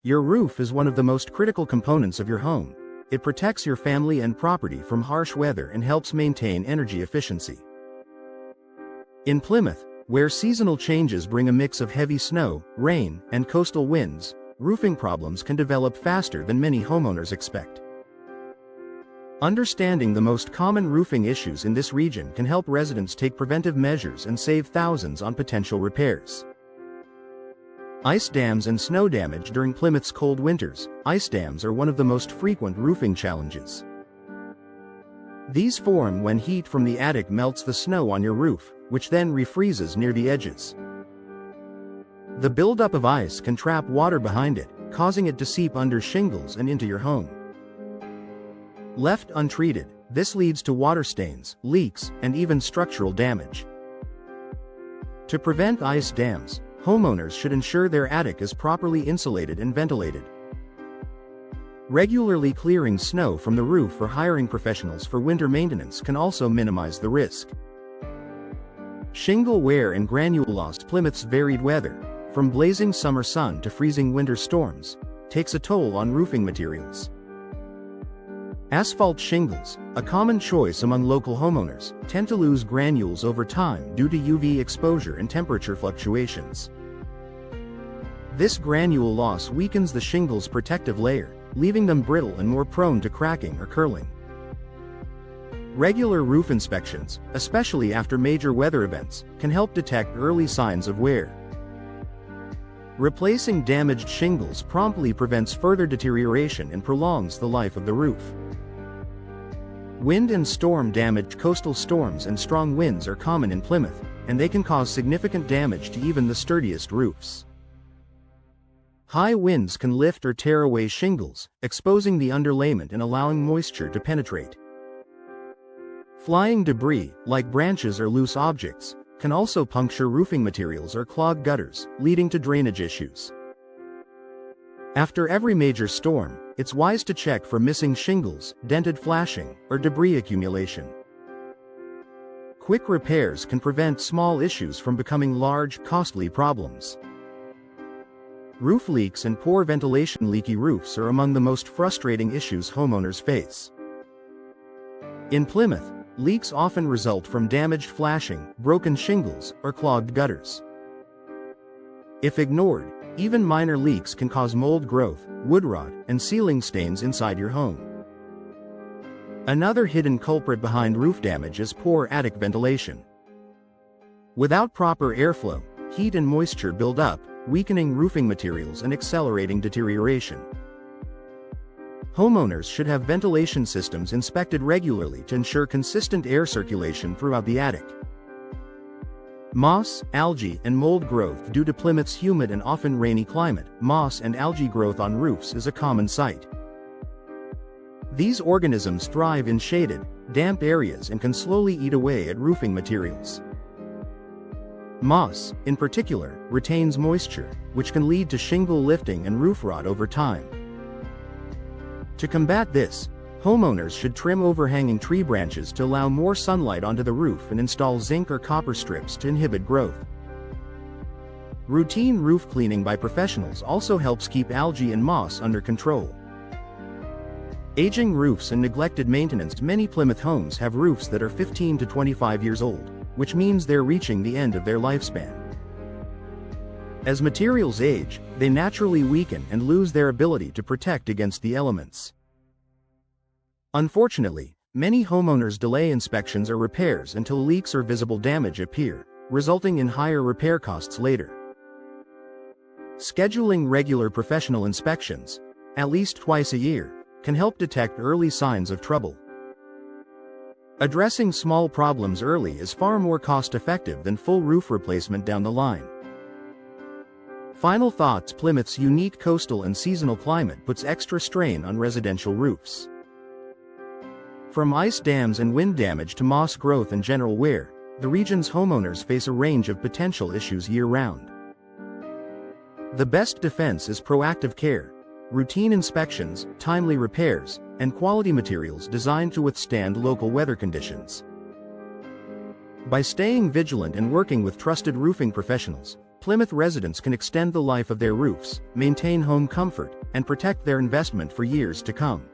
Your roof is one of the most critical components of your home. It protects your family and property from harsh weather and helps maintain energy efficiency. In Plymouth, where seasonal changes bring a mix of heavy snow, rain, and coastal winds, roofing problems can develop faster than many homeowners expect. Understanding the most common roofing issues in this region can help residents take preventive measures and save thousands on potential repairs. Ice dams and snow damage during Plymouth's cold winters. Ice dams are one of the most frequent roofing challenges. These form when heat from the attic melts the snow on your roof, which then refreezes near the edges. The buildup of ice can trap water behind it, causing it to seep under shingles and into your home. Left untreated, this leads to water stains, leaks, and even structural damage. To prevent ice dams, homeowners should ensure their attic is properly insulated and ventilated. Regularly clearing snow from the roof or hiring professionals for winter maintenance can also minimize the risk. Shingle wear and granule loss. Plymouth's varied weather, from blazing summer sun to freezing winter storms, takes a toll on roofing materials. Asphalt shingles, a common choice among local homeowners, tend to lose granules over time due to UV exposure and temperature fluctuations. This granule loss weakens the shingle's protective layer, leaving them brittle and more prone to cracking or curling. Regular roof inspections, especially after major weather events, can help detect early signs of wear. Replacing damaged shingles promptly prevents further deterioration and prolongs the life of the roof. Wind and storm damage. Coastal storms and strong winds are common in Plymouth, and they can cause significant damage to even the sturdiest roofs. High winds can lift or tear away shingles, exposing the underlayment and allowing moisture to penetrate. Flying debris, like branches or loose objects, can also puncture roofing materials or clog gutters, leading to drainage issues. After every major storm, it's wise to check for missing shingles, dented flashing, or debris accumulation. Quick repairs can prevent small issues from becoming large, costly problems. Roof leaks and poor ventilation. Leaky roofs are among the most frustrating issues homeowners face. In Plymouth, leaks often result from damaged flashing, broken shingles, or clogged gutters. If ignored, even minor leaks can cause mold growth, wood rot, and ceiling stains inside your home. Another hidden culprit behind roof damage is poor attic ventilation. Without proper airflow, heat and moisture build up, weakening roofing materials and accelerating deterioration. Homeowners should have ventilation systems inspected regularly to ensure consistent air circulation throughout the attic. Moss, algae, and mold growth. Due to Plymouth's humid and often rainy climate, moss and algae growth on roofs is a common sight. These organisms thrive in shaded, damp areas and can slowly eat away at roofing materials. Moss, in particular, retains moisture, which can lead to shingle lifting and roof rot over time. To combat this, homeowners should trim overhanging tree branches to allow more sunlight onto the roof and install zinc or copper strips to inhibit growth. Routine roof cleaning by professionals also helps keep algae and moss under control. Aging roofs and neglected maintenance. Many Plymouth homes have roofs that are 15 to 25 years old, which means they're reaching the end of their lifespan. As materials age, they naturally weaken and lose their ability to protect against the elements. Unfortunately, many homeowners delay inspections or repairs until leaks or visible damage appear, resulting in higher repair costs later. Scheduling regular professional inspections, at least twice a year, can help detect early signs of trouble. Addressing small problems early is far more cost-effective than full roof replacement down the line. Final thoughts. Plymouth's unique coastal and seasonal climate puts extra strain on residential roofs. From ice dams and wind damage to moss growth and general wear, the region's homeowners face a range of potential issues year-round. The best defense is proactive care, routine inspections, timely repairs, and quality materials designed to withstand local weather conditions. By staying vigilant and working with trusted roofing professionals, Plymouth residents can extend the life of their roofs, maintain home comfort, and protect their investment for years to come.